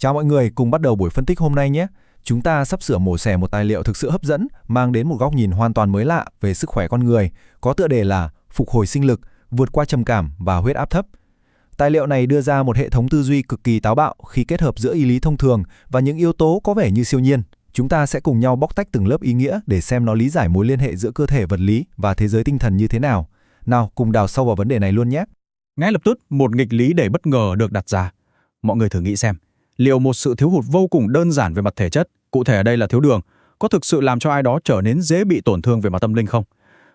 Chào mọi người, cùng bắt đầu buổi phân tích hôm nay nhé. Chúng ta sắp sửa mổ xẻ một tài liệu thực sự hấp dẫn, mang đến một góc nhìn hoàn toàn mới lạ về sức khỏe con người, có tựa đề là Phục hồi sinh lực, vượt qua trầm cảm và huyết áp thấp. Tài liệu này đưa ra một hệ thống tư duy cực kỳ táo bạo khi kết hợp giữa y lý thông thường và những yếu tố có vẻ như siêu nhiên. Chúng ta sẽ cùng nhau bóc tách từng lớp ý nghĩa để xem nó lý giải mối liên hệ giữa cơ thể vật lý và thế giới tinh thần như thế nào. Nào, cùng đào sâu vào vấn đề này luôn nhé. Ngay lập tức, một nghịch lý đầy bất ngờ được đặt ra. Mọi người thử nghĩ xem, liệu một sự thiếu hụt vô cùng đơn giản về mặt thể chất, cụ thể ở đây là thiếu đường, có thực sự làm cho ai đó trở nên dễ bị tổn thương về mặt tâm linh không?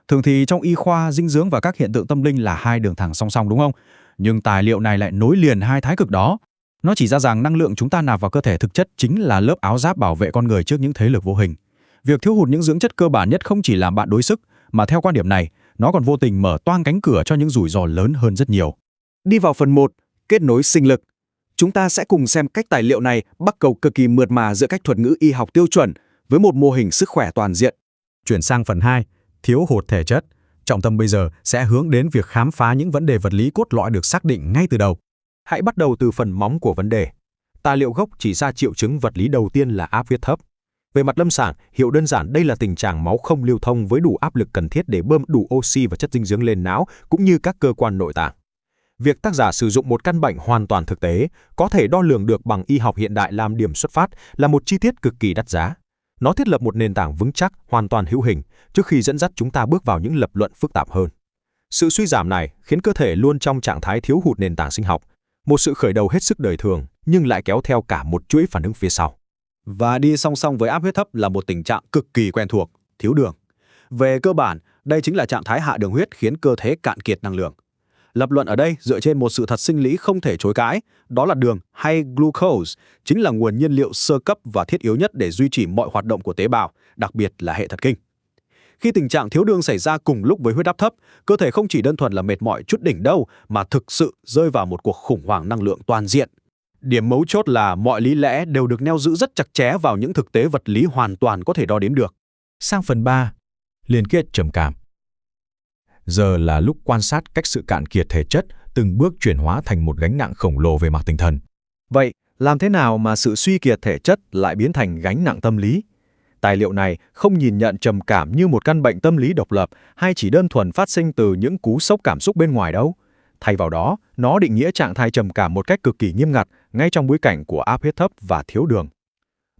Thường thì trong y khoa, dinh dưỡng và các hiện tượng tâm linh là hai đường thẳng song song đúng không? Nhưng tài liệu này lại nối liền hai thái cực đó. Nó chỉ ra rằng năng lượng chúng ta nạp vào cơ thể thực chất chính là lớp áo giáp bảo vệ con người trước những thế lực vô hình. Việc thiếu hụt những dưỡng chất cơ bản nhất không chỉ làm bạn đuối sức, mà theo quan điểm này, nó còn vô tình mở toang cánh cửa cho những rủi ro lớn hơn rất nhiều. Đi vào phần 1, kết nối sinh lực. Chúng ta sẽ cùng xem cách tài liệu này bắt cầu cực kỳ mượt mà giữa cách thuật ngữ y học tiêu chuẩn với một mô hình sức khỏe toàn diện. Chuyển sang phần 2, thiếu hụt thể chất. Trọng tâm bây giờ sẽ hướng đến việc khám phá những vấn đề vật lý cốt lõi được xác định ngay từ đầu. Hãy bắt đầu từ phần móng của vấn đề. Tài liệu gốc chỉ ra triệu chứng vật lý đầu tiên là áp huyết thấp. Về mặt lâm sàng, hiểu đơn giản đây là tình trạng máu không lưu thông với đủ áp lực cần thiết để bơm đủ oxy và chất dinh dưỡng lên não cũng như các cơ quan nội tạng. Việc tác giả sử dụng một căn bệnh hoàn toàn thực tế, có thể đo lường được bằng y học hiện đại làm điểm xuất phát là một chi tiết cực kỳ đắt giá. Nó thiết lập một nền tảng vững chắc, hoàn toàn hữu hình, trước khi dẫn dắt chúng ta bước vào những lập luận phức tạp hơn. Sự suy giảm này khiến cơ thể luôn trong trạng thái thiếu hụt nền tảng sinh học, một sự khởi đầu hết sức đời thường, nhưng lại kéo theo cả một chuỗi phản ứng phía sau. Và đi song song với áp huyết thấp là một tình trạng cực kỳ quen thuộc, thiếu đường. Về cơ bản, đây chính là trạng thái hạ đường huyết khiến cơ thể cạn kiệt năng lượng. Lập luận ở đây dựa trên một sự thật sinh lý không thể chối cãi, đó là đường hay glucose chính là nguồn nhiên liệu sơ cấp và thiết yếu nhất để duy trì mọi hoạt động của tế bào, đặc biệt là hệ thần kinh. Khi tình trạng thiếu đường xảy ra cùng lúc với huyết áp thấp, cơ thể không chỉ đơn thuần là mệt mỏi chút đỉnh đâu, mà thực sự rơi vào một cuộc khủng hoảng năng lượng toàn diện. Điểm mấu chốt là mọi lý lẽ đều được neo giữ rất chặt chẽ vào những thực tế vật lý hoàn toàn có thể đo đếm được. Sang phần 3, liên kết trầm cảm. Giờ là lúc quan sát cách sự cạn kiệt thể chất từng bước chuyển hóa thành một gánh nặng khổng lồ về mặt tinh thần. Vậy, làm thế nào mà sự suy kiệt thể chất lại biến thành gánh nặng tâm lý? Tài liệu này không nhìn nhận trầm cảm như một căn bệnh tâm lý độc lập hay chỉ đơn thuần phát sinh từ những cú sốc cảm xúc bên ngoài đâu. Thay vào đó, nó định nghĩa trạng thái trầm cảm một cách cực kỳ nghiêm ngặt ngay trong bối cảnh của áp huyết thấp và thiếu đường.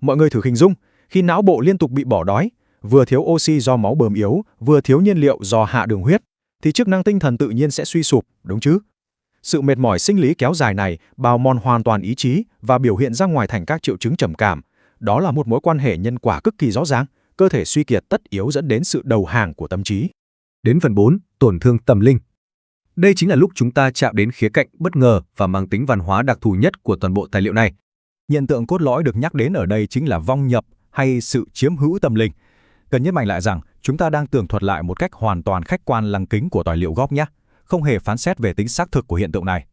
Mọi người thử hình dung, khi não bộ liên tục bị bỏ đói, vừa thiếu oxy do máu bơm yếu, vừa thiếu nhiên liệu do hạ đường huyết, thì chức năng tinh thần tự nhiên sẽ suy sụp, đúng chứ? Sự mệt mỏi sinh lý kéo dài này bào mòn hoàn toàn ý chí và biểu hiện ra ngoài thành các triệu chứng trầm cảm. Đó là một mối quan hệ nhân quả cực kỳ rõ ràng, cơ thể suy kiệt tất yếu dẫn đến sự đầu hàng của tâm trí. Đến phần 4, tổn thương tâm linh. Đây chính là lúc chúng ta chạm đến khía cạnh bất ngờ và mang tính văn hóa đặc thù nhất của toàn bộ tài liệu này. Hiện tượng cốt lõi được nhắc đến ở đây chính là vong nhập hay sự chiếm hữu tâm linh. Cần nhấn mạnh lại rằng chúng ta đang tường thuật lại một cách hoàn toàn khách quan lăng kính của tài liệu gốc nhé, không hề phán xét về tính xác thực của hiện tượng này.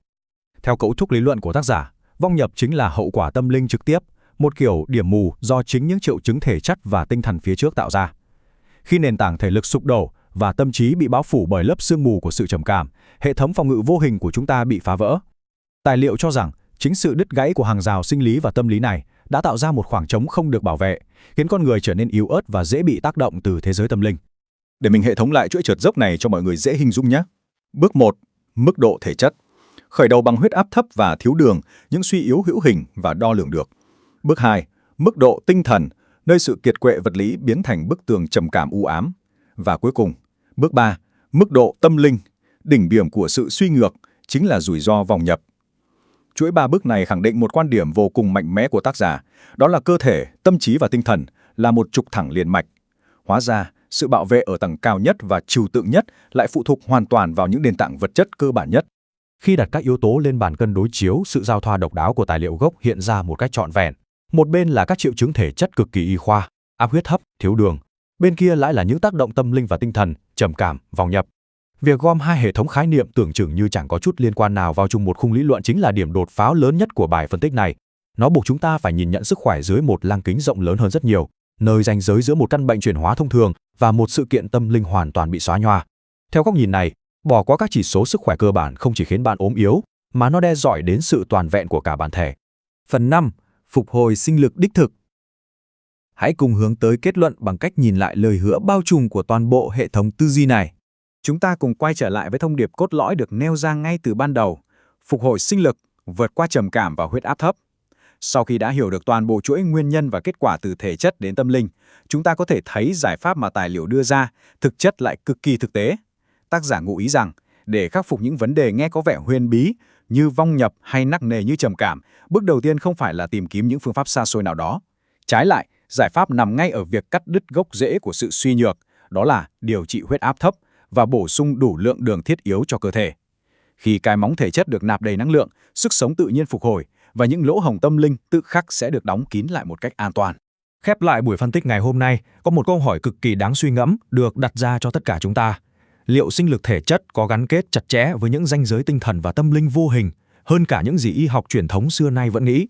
Theo cấu trúc lý luận của tác giả, vong nhập chính là hậu quả tâm linh trực tiếp, một kiểu điểm mù do chính những triệu chứng thể chất và tinh thần phía trước tạo ra. Khi nền tảng thể lực sụp đổ và tâm trí bị bao phủ bởi lớp sương mù của sự trầm cảm, hệ thống phòng ngự vô hình của chúng ta bị phá vỡ. Tài liệu cho rằng chính sự đứt gãy của hàng rào sinh lý và tâm lý này đã tạo ra một khoảng trống không được bảo vệ, khiến con người trở nên yếu ớt và dễ bị tác động từ thế giới tâm linh. Để mình hệ thống lại chuỗi trượt dốc này cho mọi người dễ hình dung nhé. Bước 1. Mức độ thể chất. Khởi đầu bằng huyết áp thấp và thiếu đường, những suy yếu hữu hình và đo lường được. Bước 2. Mức độ tinh thần, nơi sự kiệt quệ vật lý biến thành bức tường trầm cảm u ám. Và cuối cùng, bước 3. Mức độ tâm linh, đỉnh điểm của sự suy ngược, chính là rủi ro vòng nhập. Chuỗi 3 bước này khẳng định một quan điểm vô cùng mạnh mẽ của tác giả, đó là cơ thể, tâm trí và tinh thần là một trục thẳng liền mạch. Hóa ra, sự bảo vệ ở tầng cao nhất và trừu tượng nhất lại phụ thuộc hoàn toàn vào những nền tảng vật chất cơ bản nhất. Khi đặt các yếu tố lên bàn cân đối chiếu, sự giao thoa độc đáo của tài liệu gốc hiện ra một cách trọn vẹn. Một bên là các triệu chứng thể chất cực kỳ y khoa, áp huyết thấp, thiếu đường. Bên kia lại là những tác động tâm linh và tinh thần, trầm cảm, vòng nhập. Việc gom hai hệ thống khái niệm tưởng chừng như chẳng có chút liên quan nào vào chung một khung lý luận chính là điểm đột phá lớn nhất của bài phân tích này. Nó buộc chúng ta phải nhìn nhận sức khỏe dưới một lăng kính rộng lớn hơn rất nhiều, nơi ranh giới giữa một căn bệnh chuyển hóa thông thường và một sự kiện tâm linh hoàn toàn bị xóa nhòa. Theo góc nhìn này, bỏ qua các chỉ số sức khỏe cơ bản không chỉ khiến bạn ốm yếu, mà nó đe dọa đến sự toàn vẹn của cả bản thể. Phần 5. phục hồi sinh lực đích thực. Hãy cùng hướng tới kết luận bằng cách nhìn lại lời hứa bao trùm của toàn bộ hệ thống tư duy này. Chúng ta cùng quay trở lại với thông điệp cốt lõi được nêu ra ngay từ ban đầu: phục hồi sinh lực, vượt qua trầm cảm và huyết áp thấp. Sau khi đã hiểu được toàn bộ chuỗi nguyên nhân và kết quả từ thể chất đến tâm linh, chúng ta có thể thấy giải pháp mà tài liệu đưa ra thực chất lại cực kỳ thực tế. Tác giả ngụ ý rằng, để khắc phục những vấn đề nghe có vẻ huyền bí như vong nhập hay nặng nề như trầm cảm, bước đầu tiên không phải là tìm kiếm những phương pháp xa xôi nào đó. Trái lại, giải pháp nằm ngay ở việc cắt đứt gốc rễ của sự suy nhược, đó là điều trị huyết áp thấp và bổ sung đủ lượng đường thiết yếu cho cơ thể. Khi cái móng thể chất được nạp đầy năng lượng, sức sống tự nhiên phục hồi và những lỗ hổng tâm linh tự khắc sẽ được đóng kín lại một cách an toàn. Khép lại buổi phân tích ngày hôm nay, có một câu hỏi cực kỳ đáng suy ngẫm được đặt ra cho tất cả chúng ta. Liệu sinh lực thể chất có gắn kết chặt chẽ với những ranh giới tinh thần và tâm linh vô hình hơn cả những gì y học truyền thống xưa nay vẫn nghĩ?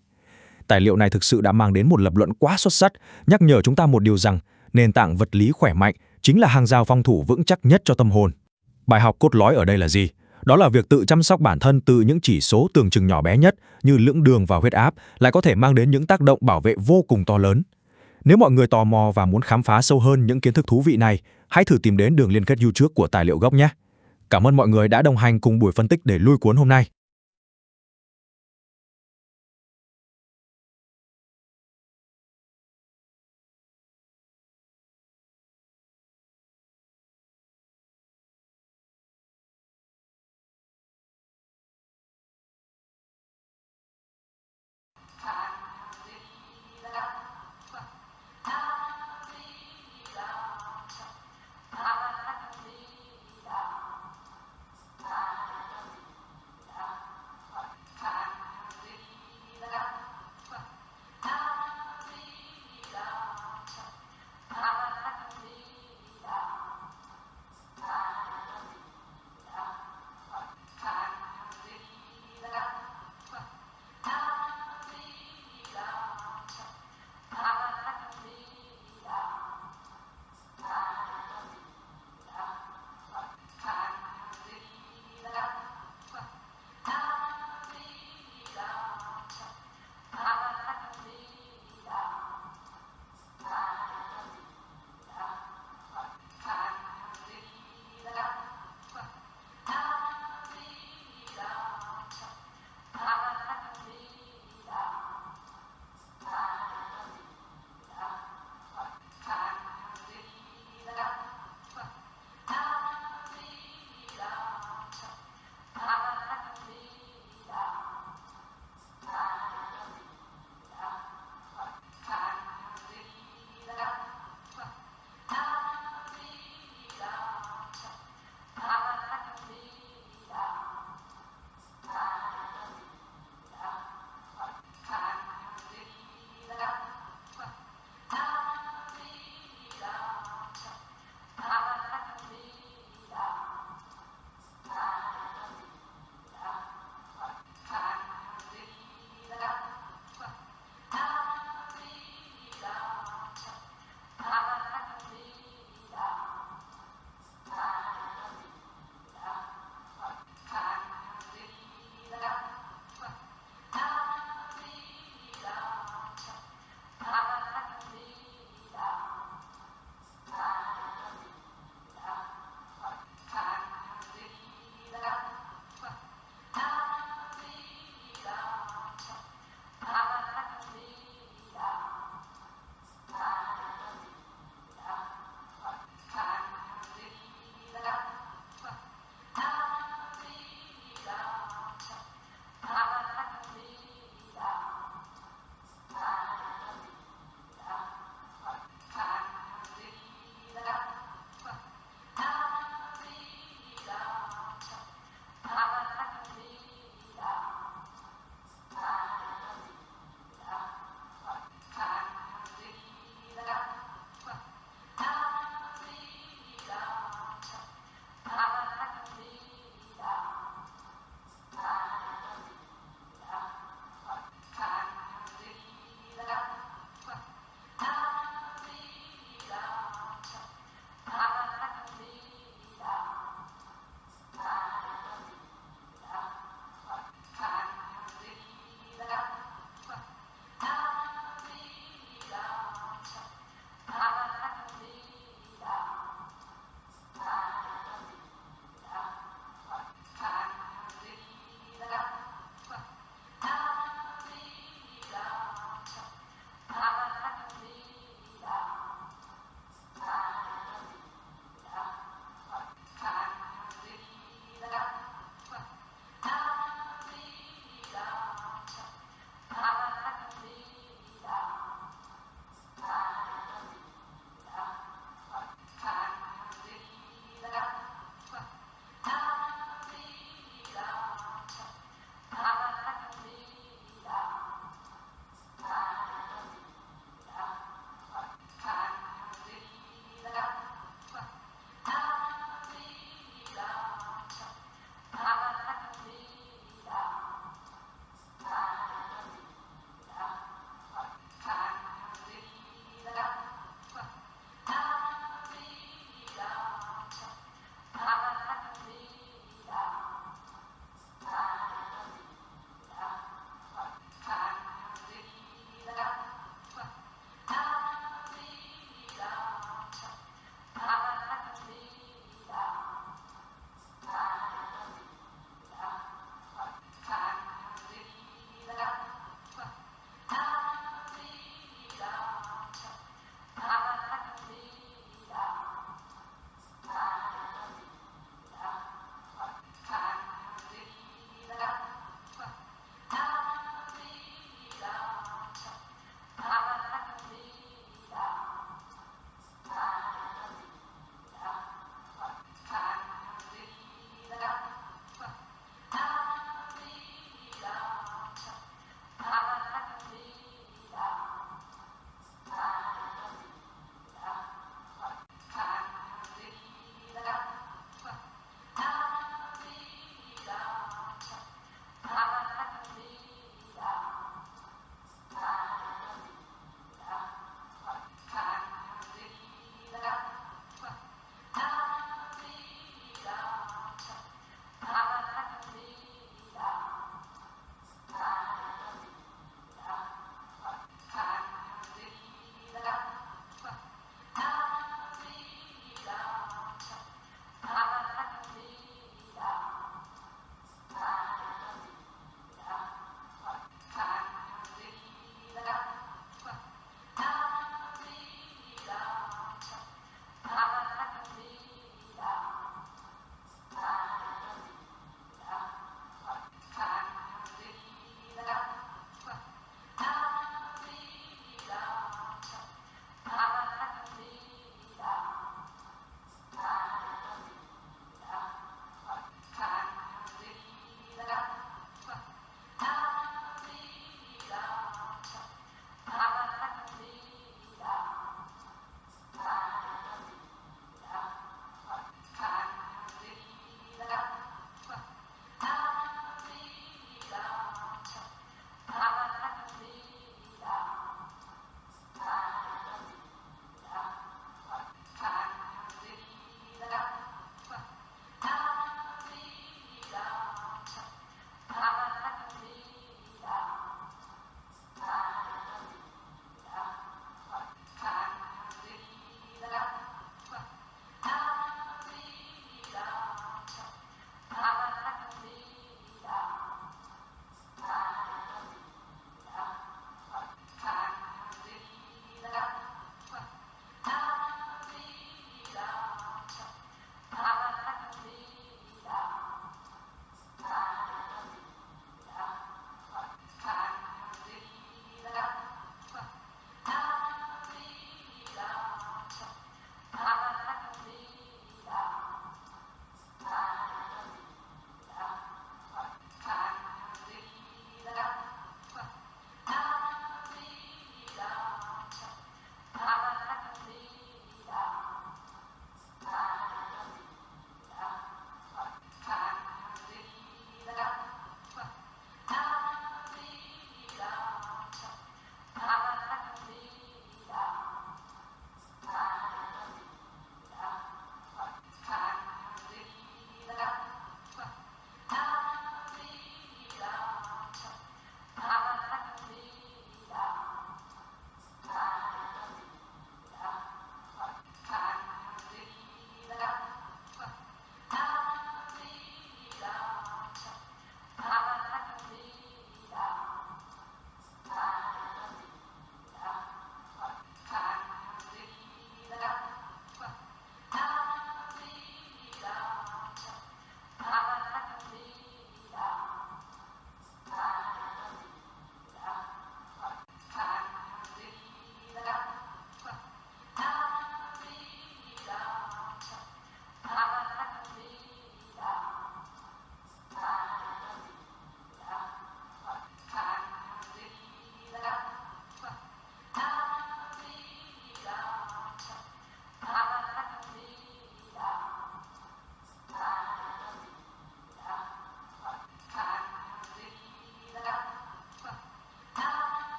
Tài liệu này thực sự đã mang đến một lập luận quá xuất sắc, nhắc nhở chúng ta một điều rằng nền tảng vật lý khỏe mạnh chính là hàng rào phòng thủ vững chắc nhất cho tâm hồn. Bài học cốt lõi ở đây là gì? Đó là việc tự chăm sóc bản thân từ những chỉ số tưởng chừng nhỏ bé nhất như lượng đường và huyết áp lại có thể mang đến những tác động bảo vệ vô cùng to lớn. Nếu mọi người tò mò và muốn khám phá sâu hơn những kiến thức thú vị này, hãy thử tìm đến đường liên kết YouTube của tài liệu gốc nhé. Cảm ơn mọi người đã đồng hành cùng buổi phân tích để lui cuốn hôm nay.